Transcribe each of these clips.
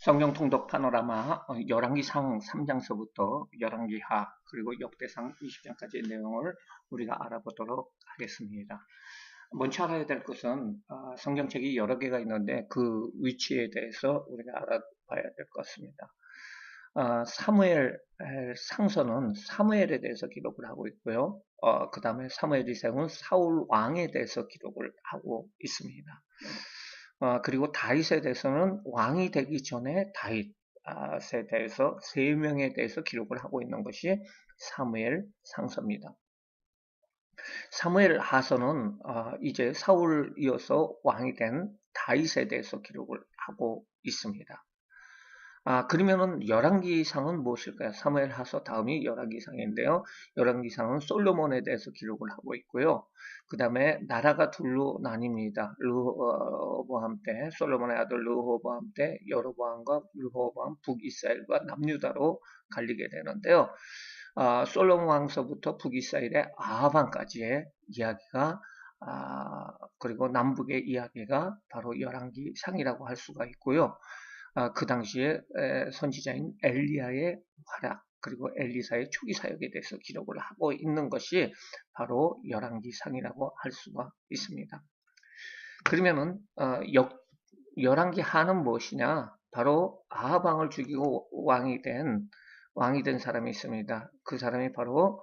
성경 통독 파노라마 열왕기상 3장서부터 열왕기하 그리고 역대상 20장까지의 내용을 우리가 알아보도록 하겠습니다. 먼저 알아야 될 것은 성경책이 여러 개가 있는데 그 위치에 대해서 우리가 알아봐야 될 것 같습니다. 사무엘 상서는 사무엘에 대해서 기록을 하고 있고요. 그 다음에 사무엘이상은 사울 왕에 대해서 기록을 하고 있습니다. 그리고 다윗에 대해서는 왕이 되기 전에 다윗에 대해서 세 명에 대해서 기록을 하고 있는 것이 사무엘 상서입니다. 사무엘 하서는 이제 사울 이어서 왕이 된 다윗에 대해서 기록을 하고 있습니다. 그러면은 열왕기상은 무엇일까요? 사무엘 하서 다음이 열왕기상인데요. 열왕기상은 솔로몬에 대해서 기록을 하고 있고요. 그 다음에 나라가 둘로 나뉩니다. 르호보암 때, 솔로몬의 아들 르호보암 때 여로보암과 르호보암 북이스라엘과 남유다로 갈리게 되는데요. 솔로몬 왕서부터 북이스라엘의 아하방까지의 이야기가 그리고 남북의 이야기가 바로 열왕기상이라고 할 수가 있고요. 그 당시에 선지자인 엘리야의 활약 그리고 엘리사의 초기 사역에 대해서 기록을 하고 있는 것이 바로 열왕기상이라고 할 수가 있습니다. 그러면은 열왕기하는 무엇이냐? 바로 아합 왕을 죽이고 왕이 된 사람이 있습니다. 그 사람이 바로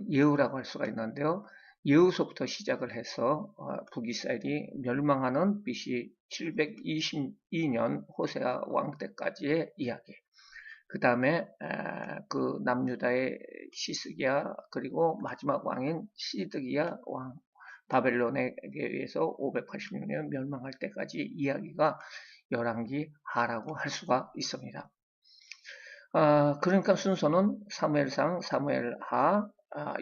예후라고 할 수가 있는데요. 예후서부터 시작을 해서 북이스라엘이 멸망하는 BC 722년 호세아 왕 때까지의 이야기. 그 다음에 그 남유다의 시스기야 그리고 마지막 왕인 시드기야 왕 바벨론에 의해서 586년 멸망할 때까지 이야기가 열왕기하라고 할 수가 있습니다. 그러니까 순서는 사무엘상, 사무엘하,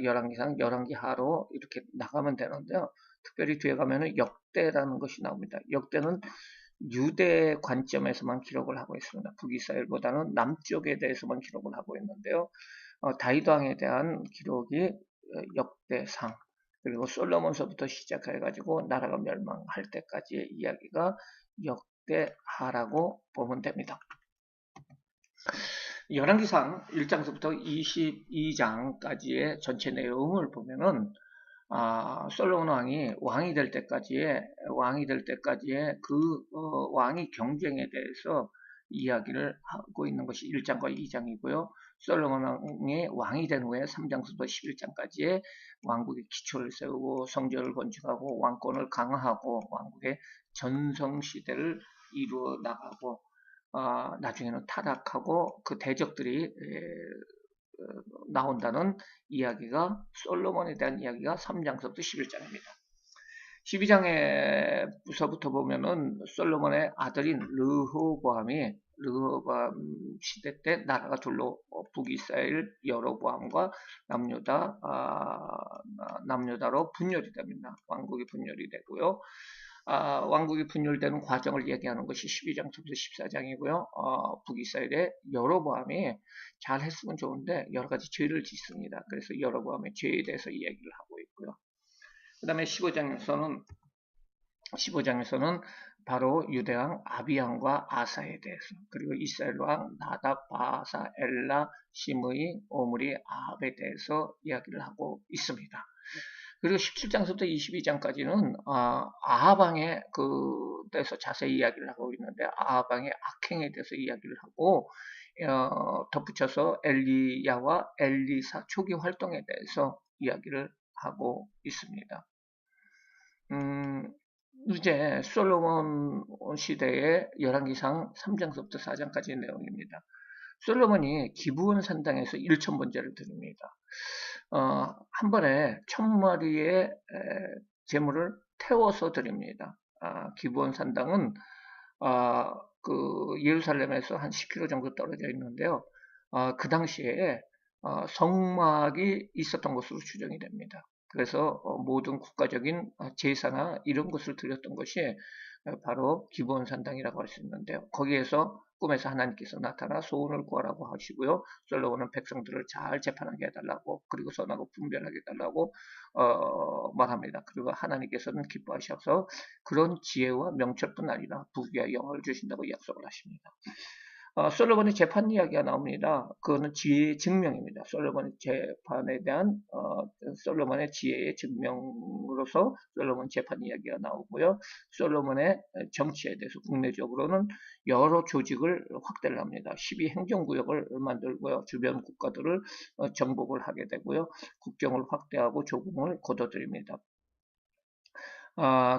열왕기상, 열왕기하로 이렇게 나가면 되는데요. 특별히 뒤에 가면은 역대라는 것이 나옵니다. 역대는 유대 관점에서만 기록을 하고 있습니다. 북이스라엘보다는 남쪽에 대해서만 기록을 하고 있는데요. 다윗 왕에 대한 기록이 역대상, 그리고 솔로몬서부터 시작해가지고 나라가 멸망할 때까지의 이야기가 역대하라고 보면 됩니다. 열왕기상 1장서부터 22장까지의 전체 내용을 보면은 솔로몬 왕이 될 때까지의 그 왕이 경쟁에 대해서 이야기를 하고 있는 것이 1장과 2장이고요. 솔로몬 왕이 된 후에 3장서부터 11장까지의 왕국의 기초를 세우고 성전을 건축하고 왕권을 강화하고 왕국의 전성시대를 이루어 나가고 나중에는 타락하고 그 대적들이 나온다는 이야기가 솔로몬에 대한 이야기가 3장서부터 11장입니다. 12장에서부터 보면은 솔로몬의 아들인 르호보암 시대 때 나라가 둘로 북이스라엘 여로보암과 남유다로 분열이 됩니다. 왕국이 분열이 되고요. 왕국이 분열되는 과정을 얘기하는 것이 12장부터 14장이고요. 북이스라엘의 여로보암이 잘 했으면 좋은데 여러 가지 죄를 짓습니다. 그래서 여로보암의 죄에 대해서 이야기를 하고 있고요. 그 다음에 15장에서는 바로 유대왕 아비양과 아사에 대해서, 그리고 이스라엘 왕 나답, 바사, 엘라, 시므이, 오므리, 아합에 대해서 이야기를 하고 있습니다. 그리고 17장부터 22장까지는 아하방에 대해서 자세히 이야기를 하고 있는데 아하방의 악행에 대해서 이야기를 하고 덧붙여서 엘리야와 엘리사 초기 활동에 대해서 이야기를 하고 있습니다. 이제 솔로몬 시대의 열왕기상 3장서부터 4장까지의 내용입니다. 솔로몬이 기브온 산당에서 1000번제를 드립니다. 한 번에 1000마리의 제물을 태워서 드립니다. 기브온 산당은 예루살렘에서 한 10km 정도 떨어져 있는데요. 그 당시에 성막이 있었던 것으로 추정이 됩니다. 그래서 모든 국가적인 제사나 이런 것을 드렸던 것이 바로 기브온 산당이라고 할 수 있는데요. 거기에서 꿈에서 하나님께서 나타나 소원을 구하라고 하시고요. 솔로몬은 백성들을 잘 재판하게 해달라고, 그리고 선하고 분별하게 해달라고 말합니다. 그리고 하나님께서는 기뻐하셔서 그런 지혜와 명철뿐 아니라 부귀와 영광을 주신다고 약속을 하십니다. 솔로몬의 재판 이야기가 나옵니다. 그거는 지혜의 증명입니다. 솔로몬의 재판에 대한 솔로몬의 지혜의 증명으로서 솔로몬 재판 이야기가 나오고요. 솔로몬의 정치에 대해서 국내적으로는 여러 조직을 확대를 합니다. 12행정구역을 만들고요. 주변 국가들을 정복을 하게 되고요. 국경을 확대하고 조공을 거둬들입니다.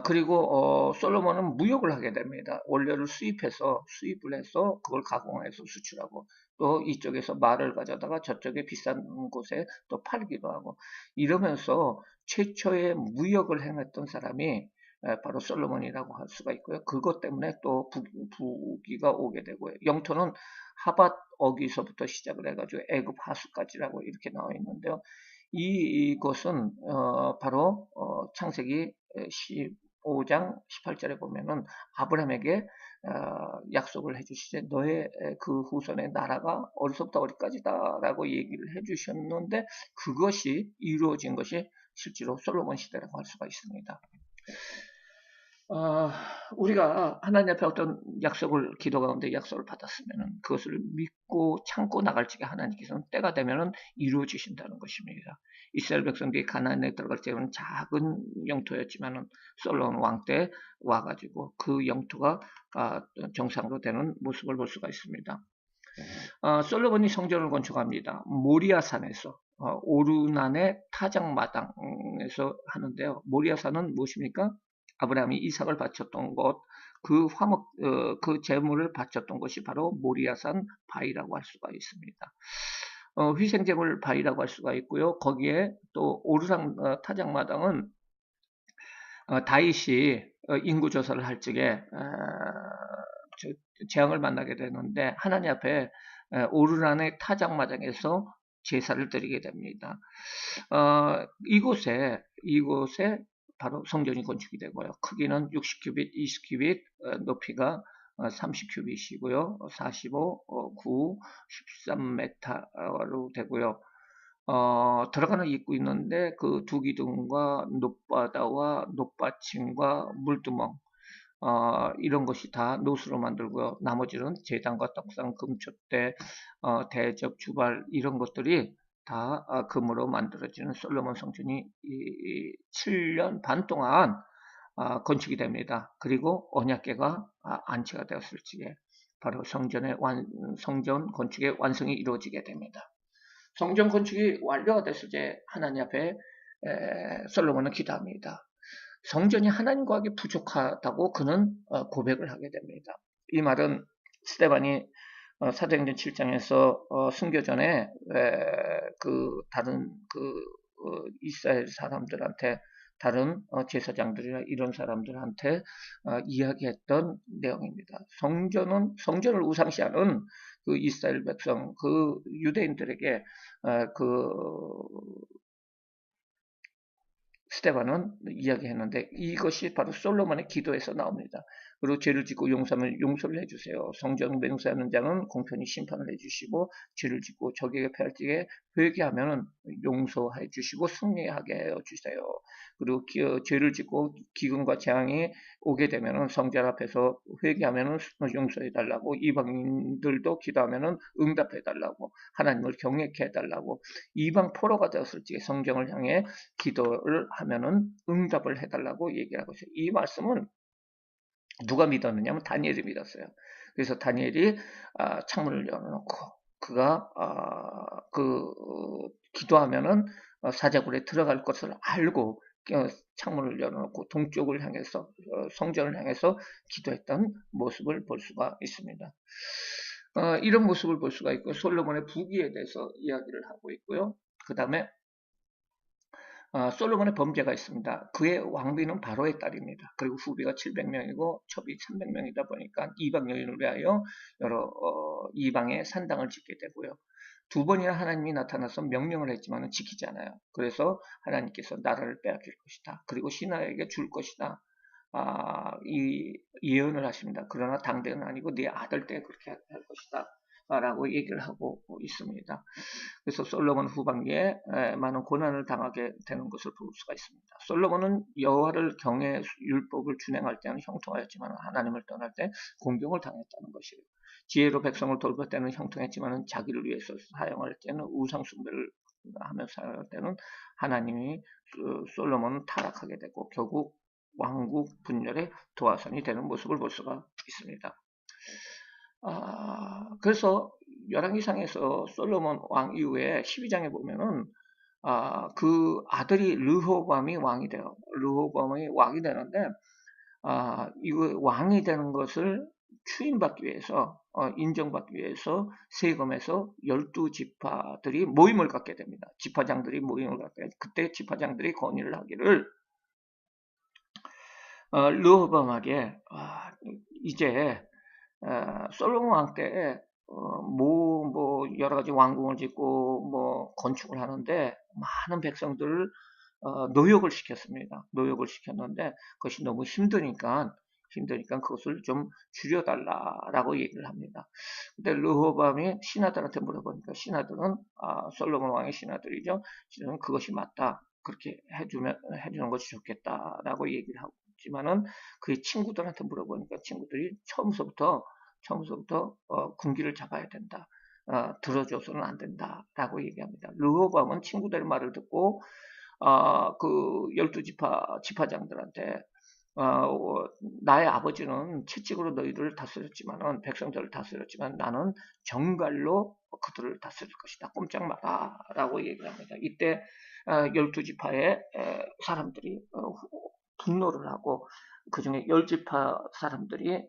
그리고 솔로몬은 무역을 하게 됩니다. 원료를 수입을 해서 그걸 가공해서 수출하고, 또 이쪽에서 말을 가져다가 저쪽에 비싼 곳에 또 팔기도 하고, 이러면서 최초의 무역을 행했던 사람이 바로 솔로몬이라고 할 수가 있고요. 그것 때문에 또 부귀가 오게 되고요. 영토는 하밧 어기서부터 시작을 해가지고 애굽 하수까지라고 이렇게 나와 있는데요. 이것은 바로 창세기 15장 18절에 보면은 아브라함에게 약속을 해주시되 너의 그 후손의 나라가 어디서부터 어디까지다라고 얘기를 해주셨는데, 그것이 이루어진 것이 실제로 솔로몬 시대라고 할 수가 있습니다. 우리가 하나님 앞에 어떤 약속을, 기도 가운데 약속을 받았으면 그것을 믿고 참고 나갈 적에 하나님께서는 때가 되면 이루어지신다는 것입니다. 이스라엘 백성들이 가나안에 들어갈 때는 작은 영토였지만 솔로몬 왕 때 와가지고 그 영토가 정상으로 되는 모습을 볼 수가 있습니다. 솔로몬이 성전을 건축합니다. 모리아산에서, 오르난의 타작마당에서 하는데요. 모리아산은 무엇입니까? 아브라함이 이삭을 바쳤던 곳, 그 그 제물을 바쳤던 것이 바로 모리아산 바위라고 할 수가 있습니다. 희생제물 바위라고 할 수가 있고요. 거기에 또 오르산 타작마당은 다윗이 인구조사를 할 적에 재앙을 만나게 되는데 하나님 앞에 오르란의 타작마당에서 제사를 드리게 됩니다. 이곳에 바로 성전이 건축이 되고요. 크기는 60큐빗, 20큐빗, 높이가 30큐빗이고요. 45, 9, 13m로 되고요. 들어가는 입구 있는데 그 두 기둥과 높바다와 높받침과 물두멍, 이런 것이 다 노수로 만들고요. 나머지는 제단과 떡상, 금촛대, 대접, 주발 이런 것들이 다 금으로 만들어지는 솔로몬 성전이 7년 반 동안 건축이 됩니다. 그리고 언약궤가 안치가 되었을 적에 바로 성전 건축의 완성이 이루어지게 됩니다. 성전 건축이 완료가 됐을 때 하나님 앞에 솔로몬은 기도합니다. 성전이 하나님과 하기 부족하다고 그는 고백을 하게 됩니다. 이 말은 스데반이 사도행전 7장에서 순교 전에 다른 이스라엘 사람들한테, 다른 제사장들이나 이런 사람들한테 이야기했던 내용입니다. 성전을 우상시하는 그 이스라엘 백성, 그 유대인들에게 스데반은 이야기했는데 이것이 바로 솔로몬의 기도에서 나옵니다. 그리고 죄를 짓고 용서하면 용서를 해주세요. 성전 맹세하는 자는 공평히 심판을 해주시고, 죄를 짓고 적에게 패할 적에 회개하면 용서해 주시고 승리하게 해 주세요. 그리고 죄를 짓고 기근과 재앙이 오게 되면 성전 앞에서 회개하면 용서해 달라고, 이방인들도 기도하면 응답해 달라고, 하나님을 경외케 해 달라고, 이방 포로가 되었을 때 성경을 향해 기도를 하면은 응답을 해달라고 얘기를 하고 있어요. 이 말씀은 누가 믿었느냐면 다니엘이 믿었어요. 그래서 다니엘이 창문을 열어놓고 그가 기도하면은 사자굴에 들어갈 것을 알고 창문을 열어놓고 동쪽을 향해서, 성전을 향해서 기도했던 모습을 볼 수가 있습니다. 이런 모습을 볼 수가 있고, 솔로몬의 부귀에 대해서 이야기를 하고 있고요. 그 다음에 솔로몬의 범죄가 있습니다. 그의 왕비는 바로의 딸입니다. 그리고 후비가 700명이고 첩이 300명이다 보니까 이방 여인을 위하여 여러 이방의 산당을 짓게 되고요. 두 번이나 하나님이 나타나서 명령을 했지만 지키지 않아요. 그래서 하나님께서 나라를 빼앗길 것이다. 그리고 신하에게 줄 것이다. 이 예언을 하십니다. 그러나 당대는 아니고 네 아들 때 그렇게 할 것이다. 라고 얘기를 하고 있습니다. 그래서 솔로몬 후반기에 많은 고난을 당하게 되는 것을 볼 수가 있습니다. 솔로몬은 여호와를 경외 율법을 준행할 때는 형통하였지만 하나님을 떠날 때 공경을 당했다는 것이에요. 지혜로 백성을 돌볼 때는 형통했지만 자기를 위해서 사용할 때는 우상 숭배를 하면서 사용할 때는 하나님이 솔로몬은 타락하게 되고 결국 왕국 분열의 도화선이 되는 모습을 볼 수가 있습니다. 그래서 열왕기상에서 솔로몬 왕 이후에 12장에 보면은 그 아들이 르호보암이 왕이 돼요. 르호보암이 왕이 되는데 이거 왕이 되는 것을 추임받기 위해서 인정받기 위해서 세금에서 12지파들이 모임을 갖게 됩니다. 지파장들이 모임을 갖게 됩니다. 그때 지파장들이 건의를 하기를 르호보암에게 이제 솔로몬 왕 때 여러 가지 왕궁을 짓고 건축을 하는데 많은 백성들을 노역을 시켰습니다. 노역을 시켰는데 그것이 너무 힘드니까 그것을 좀 줄여달라라고 얘기를 합니다. 근데 르호보암이 신하들한테 물어보니까 신하들은 솔로몬 왕의 신하들이죠. 신하들은 그것이 맞다. 그렇게 해주는 것이 좋겠다라고 얘기를 하고 있지만은 그의 친구들한테 물어보니까 친구들이 처음서부터 군기를 잡아야 된다. 들어줘서는 안 된다라고 얘기합니다. 르호보암은 친구들의 말을 듣고 그 12지파장들한테 나의 아버지는 채찍으로 너희들을 다스렸지만은 백성들을 다스렸지만 나는 정갈로 그들을 다스릴 것이다. 꼼짝 마라라고 얘기를 합니다. 이때 12지파의 사람들이 분노를 하고 그 중에 10지파 사람들이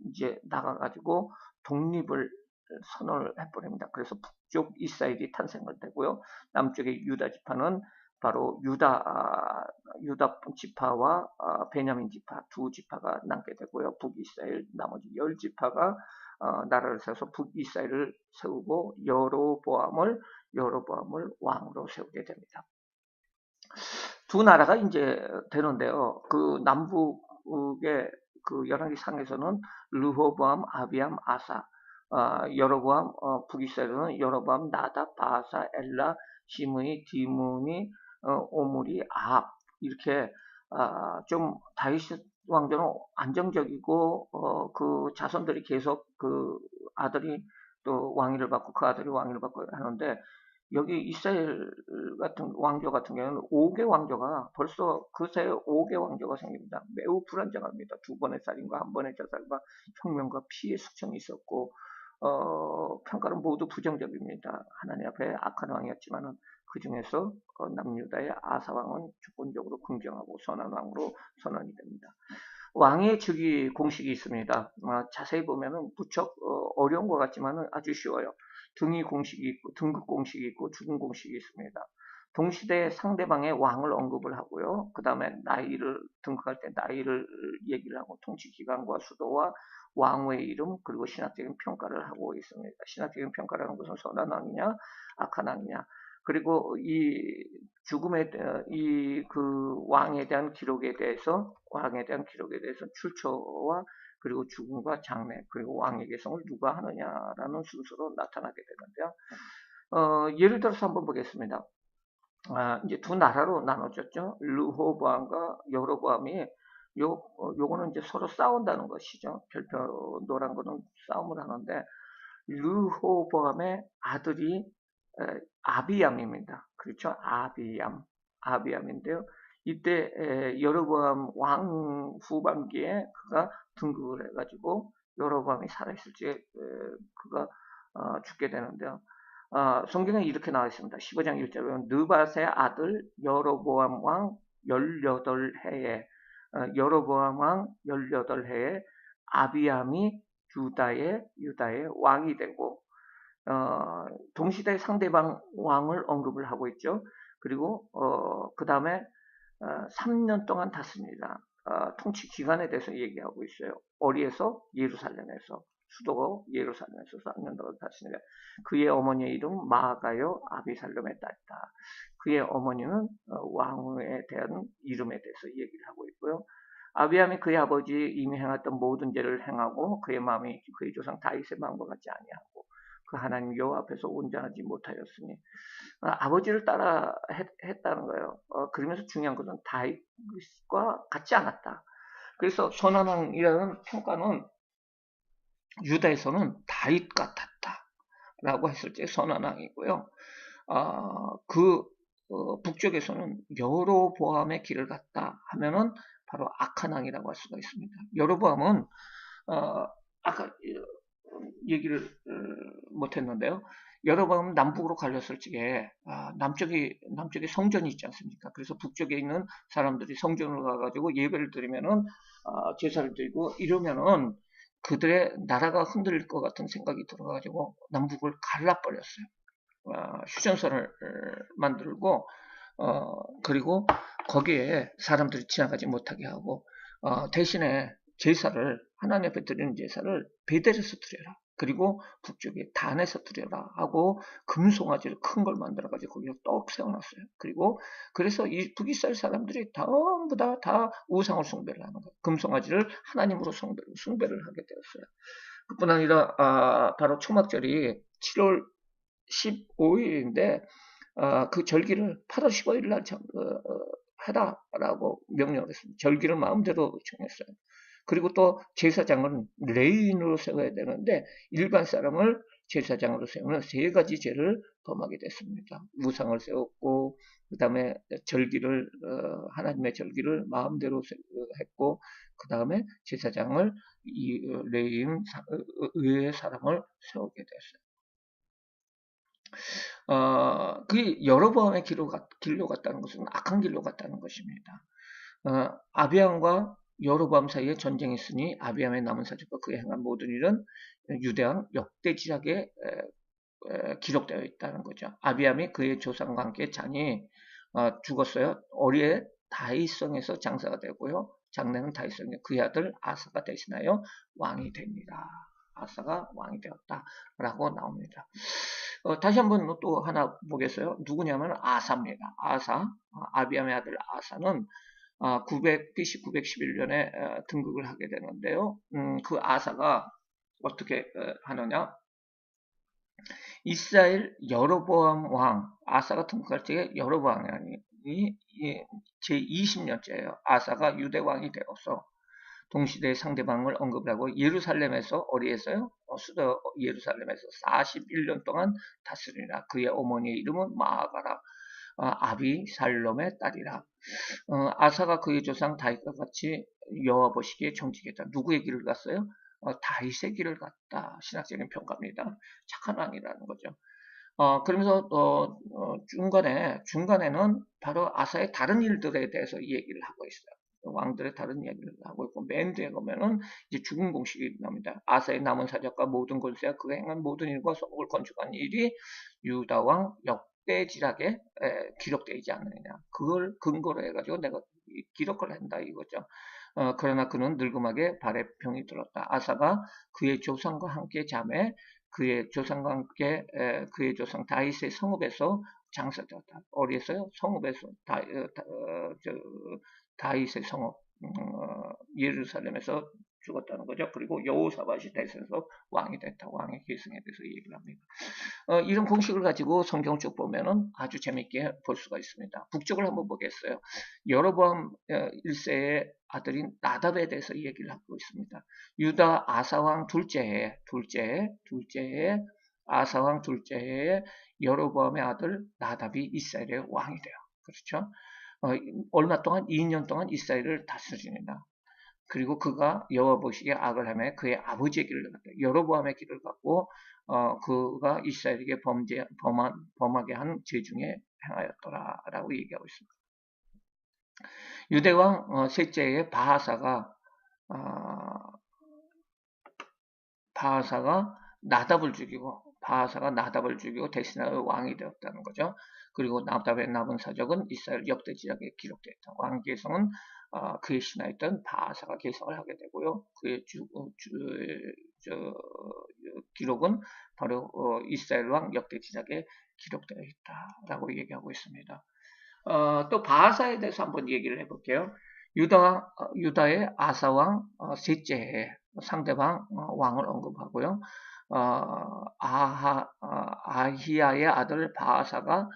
이제 나가가지고 독립을 선언을 해버립니다. 그래서 북쪽 이스라엘이 탄생을 되고요. 남쪽의 유다 지파는 바로 유다 지파와 베냐민 지파 두 지파가 남게 되고요. 북이스라엘 나머지 10지파가 나라를 세워서 북이스라엘을 세우고 여로보암을 왕으로 세우게 됩니다. 두 나라가 이제 되는데요. 그 남북의 그 열왕기상에서는 르호보암, 아비암, 아사, 여로보암, 북이스라엘은 여로보암, 나답, 바사, 엘라, 시므이, 디므니, 오므리, 아합 이렇게 좀 다윗 왕조는 안정적이고 그 자손들이 계속 그 아들이 또 왕위를 받고 그 아들이 왕위를 받고 하는데 여기 이스라엘 같은 왕조 같은 경우는 5개 왕조가 벌써 그새 5개 왕조가 생깁니다. 매우 불안정합니다. 두 번의 살인과 한 번의 자살과 혁명과 피해 숙청이 있었고 평가는 모두 부정적입니다. 하나님 앞에 악한 왕이었지만은 그 중에서 남유다의 아사 왕은 주권적으로 긍정하고 선한 왕으로 선언이 됩니다. 왕의 즉위 공식이 있습니다. 자세히 보면은 무척 어려운 것 같지만은 아주 쉬워요. 등위 공식이 있고 등급 공식이 있고 죽음 공식이 있습니다. 동시대에 상대방의 왕을 언급을 하고요. 그 다음에 나이를 등극할 때 나이를 얘기를 하고 통치 기간과 수도와 왕의 이름 그리고 신학적인 평가를 하고 있습니다. 신학적인 평가라는 것은 선한 왕이냐 악한 왕이냐 그리고 이 죽음에 이 그 왕에 대한 기록에 대해서 출처와 그리고 죽음과 장례 그리고 왕의 계성을 누가 하느냐라는 순서로 나타나게 되는데요. 예를 들어서 한번 보겠습니다. 이제 두 나라로 나눠졌죠. 르호보암과 여로보암이 요거는 이제 서로 싸운다는 것이죠. 별표 노란 거는 싸움을 하는데 르호보암의 아들이 아비암입니다. 그렇죠? 아비암인데요. 이때 여로보암 왕 후반기에 그가 등극을 해가지고 여로보암이 살아있을지 그가 죽게 되는데요. 성경에 이렇게 나와 있습니다. 15장 1절에 느밧의 아들 여로보암 왕 18해에 여로보암 왕 18해에 아비암이 유다의 왕이 되고 동시대 상대방 왕을 언급을 하고 있죠. 그리고 그 다음에 3년 동안 다스립니다. 통치 기간에 대해서 얘기하고 있어요. 어리에서 예루살렘에서 수도 예루살렘에서 4년 동안 다스리니라. 그의 어머니의 이름 마아가요 아비살롬의 딸이다. 그의 어머니는 왕에 대한 이름에 대해서 얘기를 하고 있고요. 아비암이 그의 아버지 이미 행했던 모든 죄를 행하고 그의 마음이 그의 조상 다윗의 마음과 같지 아니하고 그 하나님 여호와 앞에서 온전하지 못하였으니 아버지를 따라 했다는 거예요. 그러면서 중요한 것은 다윗과 같지 않았다. 그래서 선한 왕이라는 평가는 유다에서는 다윗 같았다라고 했을 때 선한 왕이고요. 그 북쪽에서는 여로보암의 길을 갔다 하면은 바로 악한 왕이라고 할 수가 있습니다. 여로보암은 아까 얘기를 못했는데요. 여로보암은 남북으로 갈렸을 적에 남쪽에 성전이 있지 않습니까? 그래서 북쪽에 있는 사람들이 성전으로 가가지고 예배를 드리면은 제사를 드리고 이러면은 그들의 나라가 흔들릴 것 같은 생각이 들어가지고 남북을 갈라버렸어요. 휴전선을 만들고 그리고 거기에 사람들이 지나가지 못하게 하고 대신에 제사를 하나님 앞에 드리는 제사를 베델에서 드려라. 그리고 북쪽에 단에서 드려라 하고 금송아지를 큰 걸 만들어 가지고 거기에 떡 세워놨어요. 그리고 그래서 이 북이스라엘 사람들이 전부 다 우상을 숭배를 하는 거예요. 금송아지를 하나님으로 숭배를 하게 되었어요. 그뿐 아니라 바로 초막절이 7월 15일인데 그 절기를 8월 15일 날 해라라고 명령을 했습니다. 절기를 마음대로 정했어요. 그리고 또 제사장은 레위인으로 세워야 되는데 일반 사람을 제사장으로 세우는 세 가지 죄를 범하게 됐습니다. 우상을 세웠고 그 다음에 절기를 하나님의 절기를 마음대로 했고 그 다음에 제사장을 이 레위인 의의 사람을 세우게 됐어요. 그게 여로보암의 길로 갔다는 것은 악한 길로 갔다는 것입니다. 아비암과 여로보암 사이에 전쟁이 있으니 아비암의 남은 사적과 그의 행한 모든 일은 유대왕 역대지략에 기록되어 있다는 거죠. 아비암이 그의 조상과 함께 잔이 죽었어요. 어리에 다윗성에서 장사가 되고요. 장래는 다윗성에 그의 아들 아사가 대신하여 왕이 됩니다. 아사가 왕이 되었다라고 나옵니다. 다시 한번 또 하나 보겠어요. 누구냐면 아사입니다. 아사, 아비암의 아들 아사는 BC 911년에 등극을 하게 되는데요. 그 아사가 어떻게 하느냐? 이스라엘 여로보암 왕, 아사가 등극할 때 여로보암 왕이 제20년째예요. 아사가 유대 왕이 되어서 동시대의 상대방을 언급을 하고 예루살렘에서 어디에서요? 수도 예루살렘에서 41년 동안 다스리라. 그의 어머니의 이름은 마아가라. 아비살롬의 딸이라. 아사가 그의 조상 다윗과 같이 여호와 보시기에 정직했다. 누구의 길을 갔어요? 다윗의 길을 갔다. 신학적인 평가입니다. 착한 왕이라는 거죠. 그러면서 중간에는 바로 아사의 다른 일들에 대해서 얘기를 하고 있어요. 왕들의 다른 이야기를 하고 있고 맨 뒤에 보면은 이제 죽은 공식이 나옵니다. 아사의 남은 사적과 모든 권세와 그가 행한 모든 일과 성읍을 건축한 일이 유다 왕 역대지략에 기록되어 있지 않느냐. 그걸 근거로 해가지고 내가 기록을 한다 이거죠. 그러나 그는 늙음하게 발에 병이 들었다. 아사가 그의 조상과 함께 잠에 그의 조상과 함께 그의 조상 다윗의 성읍에서 장사되었다. 어디에서요? 성읍에서 다윗의 성읍 예루살렘에서 죽었다는 거죠. 그리고 여호사밧이 대선에서 왕이 됐다. 왕의 계승에 대해서 얘기를 합니다. 이런 공식을 가지고 성경을 쭉 보면은 아주 재밌게 볼 수가 있습니다. 북쪽을 한번 보겠어요. 여로보암 1세의 아들인 나답에 대해서 얘기를 하고 있습니다. 유다 아사왕 둘째 해에 아사왕 둘째 해에 여로보암의 아들 나답이 이스라엘의 왕이 돼요. 그렇죠? 얼마 동안 2년 동안 이스라엘을 다스립니다. 그리고 그가 여호와 보시기에 악을 하며 그의 아버지의 길을 갔다. 여로보암의 길을 갔고 그가 이스라엘에게 범하게 한 죄 중에 행하였더라라고 얘기하고 있습니다. 유대왕 셋째의 바하사가 나답을 죽이고 대신하여 왕이 되었다는 거죠. 그리고 나답의 남은 사적은 이스라엘 역대지략에 기록되어 있다. 왕 계성은 그의 신하였던 바하사가 계성을 하게 되고요. 그의 기록은 바로 이스라엘 왕 역대 지작에 기록되어 있다라고 얘기하고 있습니다. 또 바하사에 대해서 한번 얘기를 해볼게요. 유다의 아사 왕 셋째 해에 상대방 왕을 언급하고요. 아히야의 아들 바하사가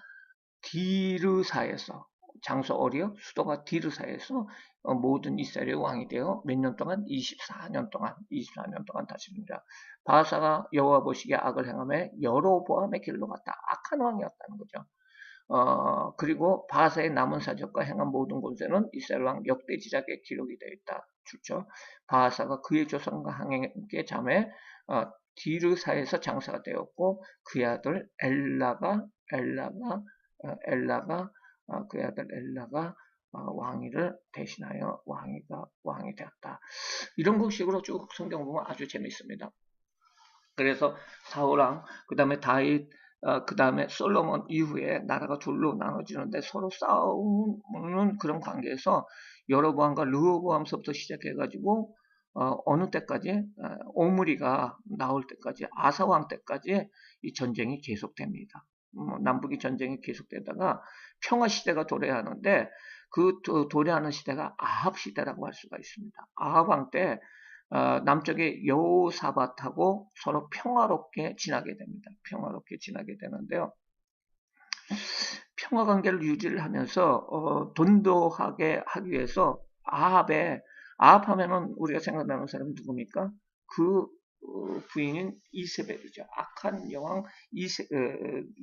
디르사에서 장소 어리역 수도가 디르사에서 모든 이스라엘의 왕이 되어 몇 년 동안 24년 동안 다스립니다. 바하사가 여호와 보시기에 악을 행하며 여로보암의 길로 갔다. 악한 왕이었다는 거죠. 그리고 바하사의 남은 사적과 행한 모든 곳에는 이스라엘 왕 역대 지작에 기록이 되어 있다. 좋죠. 바하사가 그의 조상과 함께 잠에 디르사에서 장사가 되었고 그의 아들 그의 아들 엘라가 왕위를 대신하여 왕이 되었다. 이런 식으로 쭉 성경 보면 아주 재밌습니다. 그래서 사울왕, 그 다음에 다윗, 그 다음에 솔로몬 이후에 나라가 둘로 나눠지는데 서로 싸우는 그런 관계에서 여로보암과 르호보암서부터 시작해가지고 어느 때까지 오므리가 나올 때까지 아사왕 때까지 이 전쟁이 계속됩니다. 남북이 전쟁이 계속되다가 평화 시대가 도래하는데 그 도래하는 시대가 아합 시대라고 할 수가 있습니다. 아합 왕 때 남쪽의 여호사밧하고 서로 평화롭게 지나게 됩니다. 평화롭게 지나게 되는데요. 평화 관계를 유지를 하면서 돈도하게 하기 위해서 아합하면은 우리가 생각나는 사람이 누굽니까? 그 부인인 이세벨이죠. 악한 여왕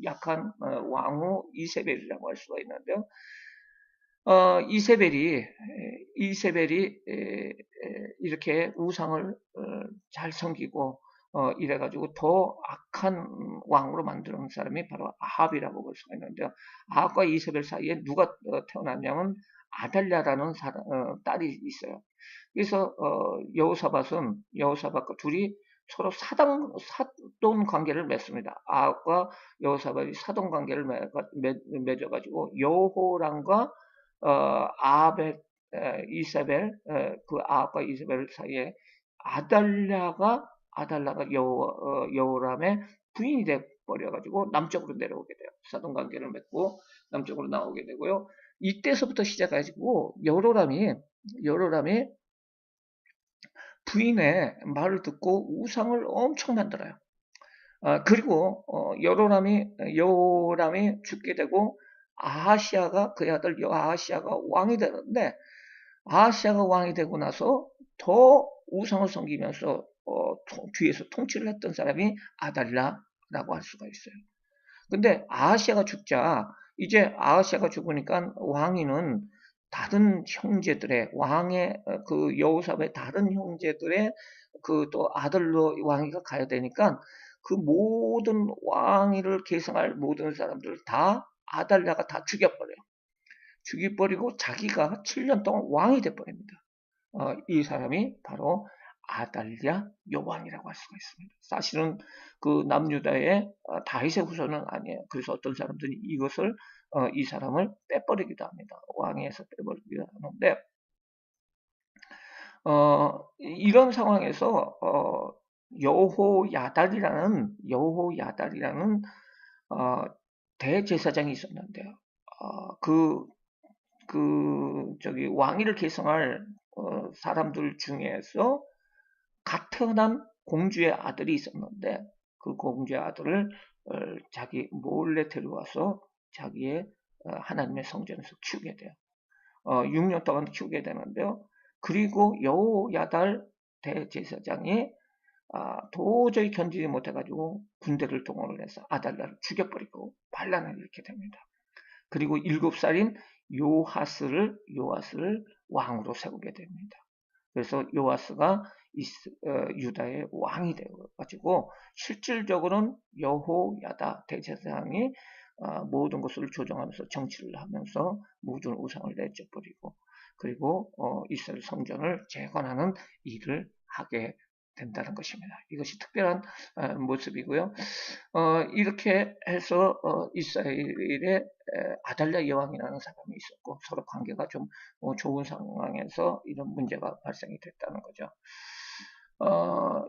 약한 왕후 이세벨이라고 할 수가 있는데요. 이세벨이 이렇게 우상을 잘 섬기고 이래가지고 더 악한 왕으로 만드는 사람이 바로 아합이라고 볼 수가 있는데요. 아합과 이세벨 사이에 누가 태어났냐면 아달랴라는 딸이 있어요. 그래서 여호사밧과 둘이 서로 사돈 관계를 맺습니다. 아합과 여호사밧이 사돈 관계를 맺어가지고 여호람과 아합의 이세벨, 그 아합과 이세벨 사이에 아달랴가 여호람의 부인이 돼 버려가지고 남쪽으로 내려오게 돼요. 사돈 관계를 맺고 남쪽으로 나오게 되고요. 이때서부터 시작해가지고 여호람이 부인의 말을 듣고 우상을 엄청 만들어요. 그리고 여호람이 죽게 되고 그의 아들 아하시아가 왕이 되는데 아하시아가 왕이 되고 나서 더 우상을 섬기면서 뒤에서 통치를 했던 사람이 아달랴라고 할 수가 있어요. 근데 아하시아가 죽으니까 왕위는 다른 형제들의 왕의 그 여호사밧의 다른 형제들의 그 또 아들로 왕위가 가야 되니까 그 모든 왕위를 계승할 모든 사람들을 다 아달랴가 다 죽여버려요. 죽여버리고 자기가 7년 동안 왕이 돼버립니다. 이 사람이 바로 아달랴 여왕이라고 할 수가 있습니다. 사실은 그 남유다의 다윗의 후손은 아니에요. 그래서 어떤 사람들이 이 사람을 빼버리기도 합니다. 왕위에서 빼버리기도 하는데 이런 상황에서 여호야달이라는 대제사장이 있었는데요. 왕위를 계승할 사람들 중에서 갓 태어난 공주의 아들이 있었는데 그 공주의 아들을 자기 몰래 데려와서 자기의 하나님의 성전에서 키우게 돼요. 6년 동안 키우게 되는데요. 그리고 여호야달 대제사장이 도저히 견디지 못해가지고 군대를 동원을 해서 아달랴를 죽여버리고 반란을 일으키게 됩니다. 그리고 7살인 요아스를 왕으로 세우게 됩니다. 그래서 요아스가 유다의 왕이 되어가지고 실질적으로는 여호야다 대제사장이 모든 것을 조정하면서 정치를 하면서 모든 우상을 내쫓버리고 그리고 이스라엘 성전을 재건하는 일을 하게 된다는 것입니다. 이것이 특별한 모습이고요. 이렇게 해서 이스라엘의 아달랴 여왕이라는 사람이 있었고 서로 관계가 좀 좋은 상황에서 이런 문제가 발생이 됐다는 거죠.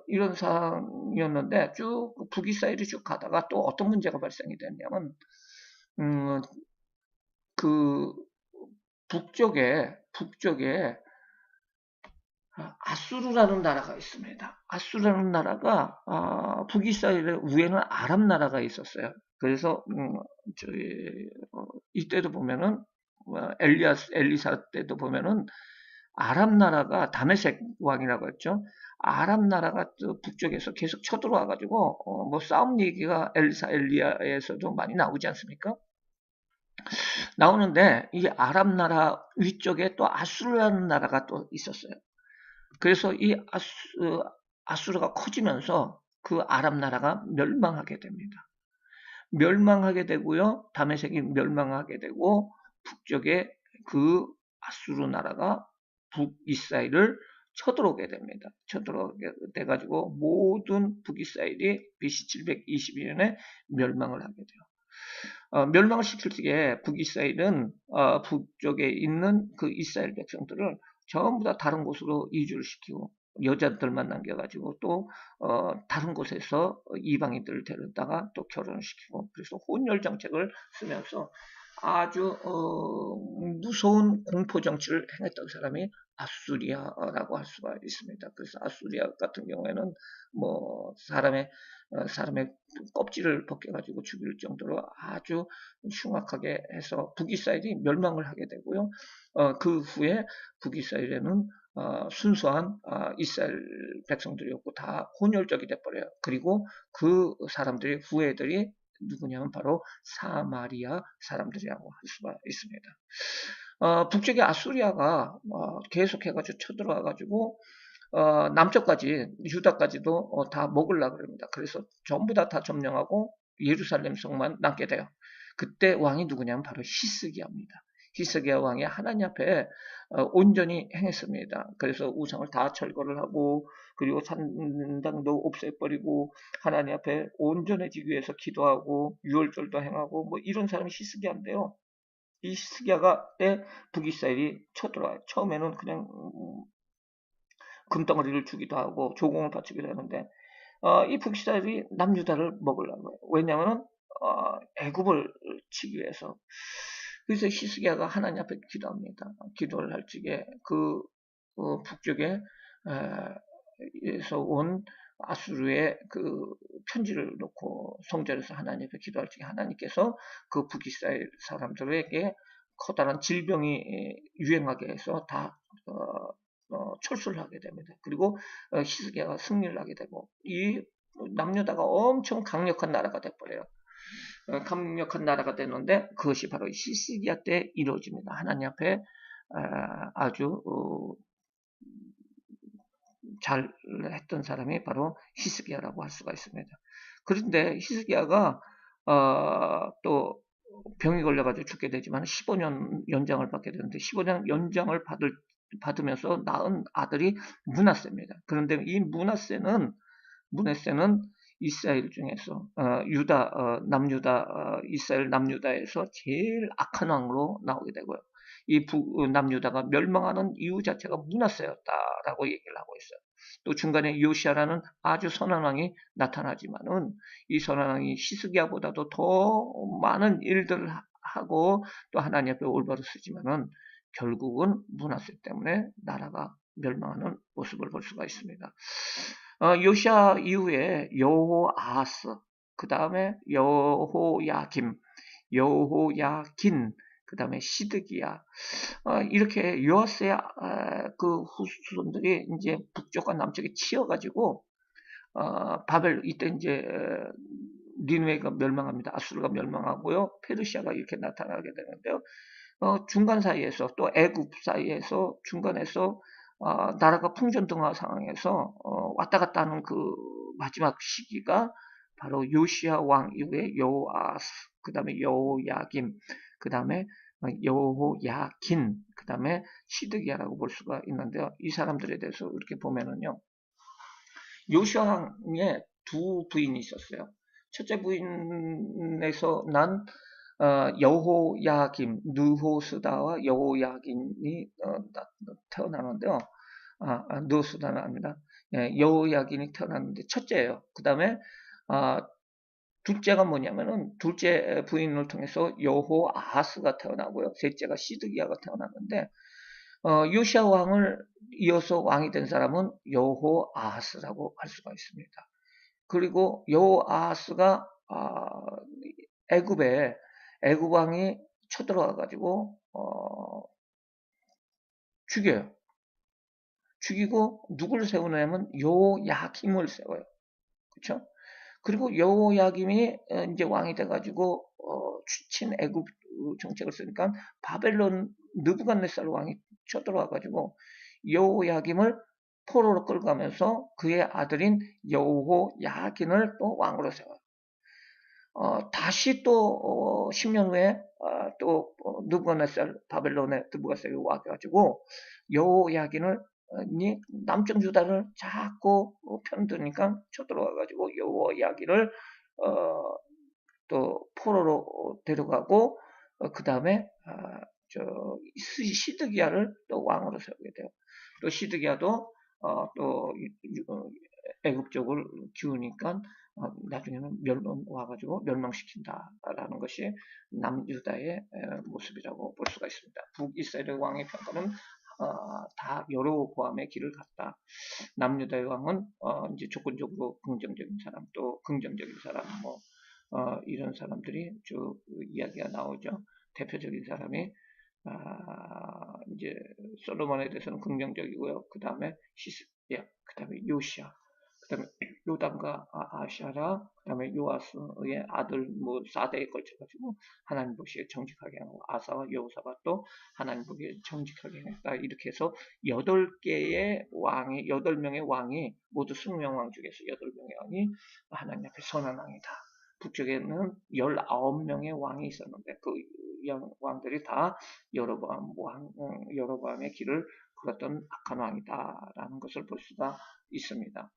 이런 상황이었는데 쭉 북이스라엘이 쭉 가다가 또 어떤 문제가 발생이 됐냐면 음, 그 북쪽에 아수르라는 나라가 있습니다. 아수르라는 나라가 북이스라엘 위에는 아랍 나라가 있었어요. 그래서 저기 이때도 보면은 엘리사 때도 보면은 아랍 나라가 다메섹 왕이라고 했죠. 아랍 나라가 또 북쪽에서 계속 쳐들어와 가지고 뭐 싸움 얘기가 엘리야에서도 많이 나오지 않습니까? 나오는데 이 아랍 나라 위쪽에 또 아수르라는 나라가 또 있었어요. 그래서 이 아수르가 커지면서 그 아랍 나라가 멸망하게 됩니다. 멸망하게 되고요. 다메섹이 멸망하게 되고 북쪽에 그 아수르 나라가 북이스라엘을 쳐들어오게 됩니다. 쳐들어오게 돼가지고 모든 북이스라엘이 BC 722년에 멸망을 하게 돼요. 멸망을 시킬 적에 북이스라엘은 북쪽에 있는 그 이스라엘 백성들을 전부 다 다른 곳으로 이주를 시키고 여자들만 남겨가지고 또 다른 곳에서 이방인들을 데려다가 또 결혼을 시키고 그래서 혼혈 정책을 쓰면서 아주 무서운 공포 정치를 행했던 사람이 아수리아라고 할 수가 있습니다. 그래서 아수리아 같은 경우에는 뭐 사람의 껍질을 벗겨가지고 죽일 정도로 아주 흉악하게 해서 북이스라엘이 멸망을 하게 되고요. 그 후에 북이스라엘에는 순수한 이스라엘 백성들이었고 다 혼혈적이 돼버려요. 그리고 그 사람들의 후예들이 누구냐면 바로 사마리아 사람들이라고 할 수가 있습니다. 북쪽의 아수리아가 계속해가지고 쳐들어와가지고 남쪽까지 유다까지도 다 먹으려고 그럽니다. 그래서 전부 다 점령하고 예루살렘 성만 남게 돼요. 그때 왕이 누구냐면 바로 히스기야입니다. 히스기야 왕이 하나님 앞에 온전히 행했습니다. 그래서 우상을 다 철거를 하고 그리고 산당도 없애버리고 하나님 앞에 온전해지기 위해서 기도하고 유월절도 행하고 뭐 이런 사람이 히스기야인데요. 이 히스기야가 때 북이스라엘이 쳐들어와요. 처음에는 그냥 금덩어리를 주기도 하고 조공을 바치기도 하는데 이 북이스라엘이 남유다를 먹으려고 해요. 왜냐하면 애굽을 치기 위해서. 그래서 히스기야가 하나님 앞에 기도합니다. 기도를 할 적에 그 북쪽에 에서 온 아수르의 그 편지를 놓고 성전에서 하나님 앞에 기도할 적에 하나님께서 그 북이스라엘 사람들에게 커다란 질병이 유행하게 해서 다 철수를 하게 됩니다. 그리고 히스기야가 승리를 하게 되고 이 남유다가 엄청 강력한 나라가 돼버려요. 강력한 나라가 되는데 그것이 바로 히스기야 때 이루어집니다. 하나님 앞에 아주 잘 했던 사람이 바로 히스기야라고 할 수가 있습니다. 그런데 히스기야가 또 병이 걸려가지고 죽게 되지만 15년 연장을 받게 되는데 15년 연장을 받으면서 낳은 아들이 므낫세입니다. 그런데 이 므낫세는 이스라엘 중에서 남유다 이스라엘 남유다에서 제일 악한 왕으로 나오게 되고요. 이 남유다가 멸망하는 이유 자체가 므낫세였다라고 얘기를 하고 있어요. 또 중간에 요시아라는 아주 선한 왕이 나타나지만은 이 선한 왕이 히스기야보다도 더 많은 일들을 하고 또 하나님 앞에 올바로 쓰지만은 결국은 므낫세 때문에 나라가 멸망하는 모습을 볼 수가 있습니다. 요시아 이후에 여호아하스, 그 다음에 여호야김, 여호야긴, 그 다음에 시드기야, 이렇게 요아스의 그 후손들이 이제 북쪽과 남쪽에 치여가지고 바벨 이때 이제 니느웨가 멸망합니다. 아수르가 멸망하고요. 페르시아가 이렇게 나타나게 되는데요. 중간 사이에서 또 애굽 사이에서 중간에서 나라가 풍전등화 상황에서 왔다 갔다 하는 그 마지막 시기가 바로 요시아 왕 이후에 여호아스, 그 다음에 여호야김, 그 다음에 여호야긴, 그 다음에 시드기야라고 볼 수가 있는데요. 이 사람들에 대해서 이렇게 보면은요. 요시아 왕의 두 부인이 있었어요. 첫째 부인에서 난 여호야김, 느호스다와 여호야긴이 태어나는데요. 누수다는 아닙니다. 예, 여호야긴이 태어났는데 첫째예요. 그 다음에 둘째가 뭐냐면은 둘째 부인을 통해서 여호아하스가 태어나고요. 셋째가 시드기야가 태어났는데 요시야 왕을 이어서 왕이 된 사람은 여호아하스라고 할 수가 있습니다. 그리고 여호아하스가 애굽 왕이 쳐들어와 가지고 죽여요. 죽이고 누구를 세우냐면 요야김을 세워요. 그렇죠? 그리고 여호야김이 이제 왕이 돼가지고 친애굽 정책을 쓰니까 바벨론 느부갓네살 왕이 쳐들어와가지고 여호야김을 포로로 끌고 가면서 그의 아들인 여호야긴을 또 왕으로 세워요. 다시 또 10년 후에 또 느부갓네살 바벨론의 느부갓네살이 와가지고 여호야긴을 남쪽 유다를 자꾸 편드니까 쳐들어와가지고 여호야긴을 또 포로로 데려가고 그 다음에 시드기야를 또 왕으로 세우게 돼요. 또 시드기야도 또 애굽 쪽을 기우니까 나중에는 와가지고 멸망시킨다라는 것이 남유다의 모습이라고 볼 수가 있습니다. 북이스라엘 왕의 평가는 다 여로보암의 길을 갔다. 남유다의 왕은 이제 조건적으로 긍정적인 사람, 또 긍정적인 사람, 이런 사람들이 쭉 이야기가 나오죠. 대표적인 사람이 이제 솔로몬에 대해서는 긍정적이고요. 그 다음에 시스야, 그 다음에 요시야, 그 다음에 요담과 아샤라, 그 다음에 요아스의 아들 4대에 걸쳐가지고 하나님 보시기에 정직하게 하고 아사와 여호사밧도 하나님 보기에 정직하게 했다. 이렇게 해서 8개의 왕이 8명의 왕이 모두 20명 왕 중에서 8명의 왕이 하나님 앞에 선한 왕이다. 북쪽에는 19명의 왕이 있었는데 그 왕들이 다 여로보암의 길을 걸었던 악한 왕이다라는 것을 볼 수가 있습니다.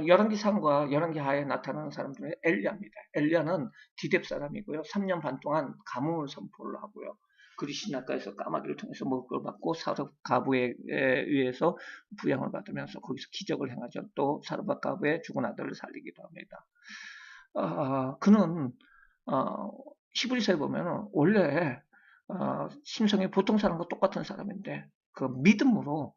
열왕기상과 열왕기하에 나타나는 사람 중에 엘리야입니다. 엘리야는 디뎁 사람이고요. 3년 반 동안 가뭄을 선포를 하고요. 그리 시냇가에서 까마귀를 통해서 먹을 걸 받고 사르밧 가부에 의해서 부양을 받으면서 거기서 기적을 행하죠. 또 사르밧 가부의 죽은 아들을 살리기도 합니다. 그는 히브리서에 보면 원래 심성이 보통 사람과 똑같은 사람인데 그 믿음으로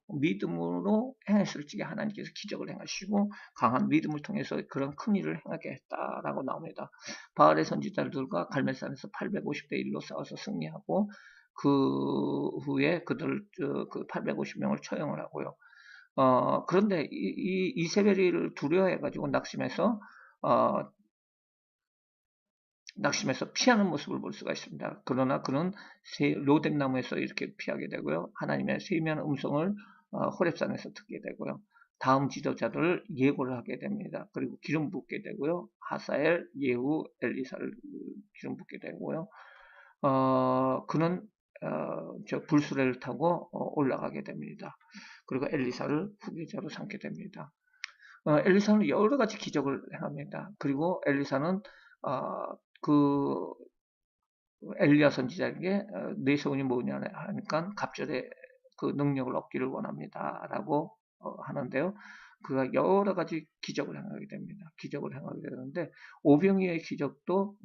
행했을 적에 하나님께서 기적을 행하시고 강한 믿음을 통해서 그런 큰 일을 행하게 했다라고 나옵니다. 바알의 선지자들과 갈멜산에서 850대 1로 싸워서 승리하고 그 후에 그들 그 850명을 처형을 하고요. 그런데 이 이세벨이를 두려워해가지고 낙심해서 피하는 모습을 볼 수가 있습니다. 그러나 그는 로뎀나무에서 이렇게 피하게 되고요. 하나님의 세미한 음성을 호렙산에서 듣게 되고요. 다음 지도자들을 예고를 하게 됩니다. 그리고 기름 붓게 되고요. 하사엘, 예후, 엘리사를 기름 붓게 되고요. 그는 저 불수레를 타고 올라가게 됩니다. 그리고 엘리사를 후계자로 삼게 됩니다. 엘리사는 여러 가지 기적을 행합니다. 그리고 엘리사는 그 엘리야 선지자에게 내 소원이 뭐냐 하니까 갑절의 그 능력을 얻기를 원합니다라고 하는데요. 그가 여러 가지 기적을 행하게 됩니다. 기적을 행하게 되는데 오병이의 기적도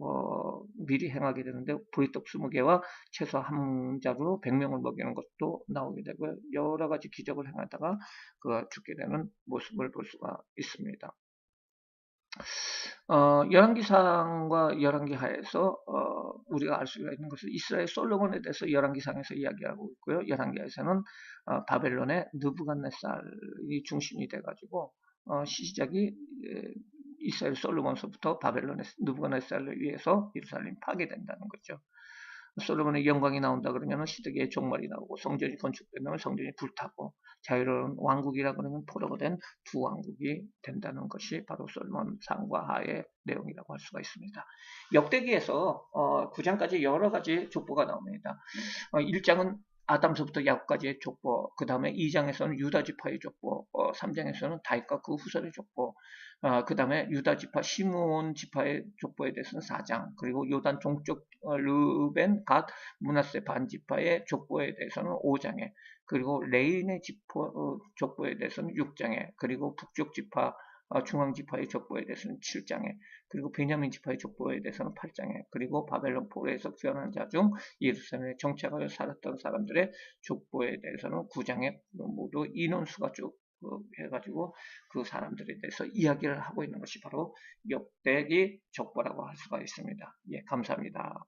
미리 행하게 되는데 보리떡 20개와 채소 한 자루로 100명을 먹이는 것도 나오게 되고요. 여러 가지 기적을 행하다가 그가 죽게 되는 모습을 볼 수가 있습니다. 열왕기상과 열왕기하에서 우리가 알 수가 있는 것은 이스라엘 솔로몬에 대해서 열왕기상에서 이야기하고 있고요. 열왕기하에서는 바벨론의 느부갓네살이 중심이 돼가지고 시작이 이스라엘 솔로몬서부터 바벨론의 느부갓네살에 의해서 예루살렘이 파괴된다는 거죠. 솔로몬의 영광이 나온다 그러면 시드기의 종말이 나오고 성전이 건축되면 성전이 불타고 자유로운 왕국이라 그러면 포로가 된 두 왕국이 된다는 것이 바로 솔로몬 상과 하의 내용이라고 할 수가 있습니다. 역대기에서 9장까지 여러 가지 족보가 나옵니다. 1장은 아담서부터 야곱까지의 족보, 그 다음에 2장에서는 유다 지파의 족보, 3장에서는 다윗과 그 후손의 족보, 그 다음에 유다 지파, 시므온 지파의 족보에 대해서는 4장, 그리고 요단 동쪽 르벤, 갓, 므낫세 반 지파의 족보에 대해서는 5장에, 그리고 레인의 족보에 대해서는 6장에, 그리고 북쪽 지파, 중앙 지파의 족보에 대해서는 7장에, 그리고 베냐민 지파의 족보에 대해서는 8장에, 그리고 바벨론 포로에서 귀환한 자 중 예루살렘에 정착하여 살았던 사람들의 족보에 대해서는 9장에 모두 인원수가 쭉 해가지고 그 사람들에 대해서 이야기를 하고 있는 것이 바로 역대기 족보라고 할 수가 있습니다. 예, 감사합니다.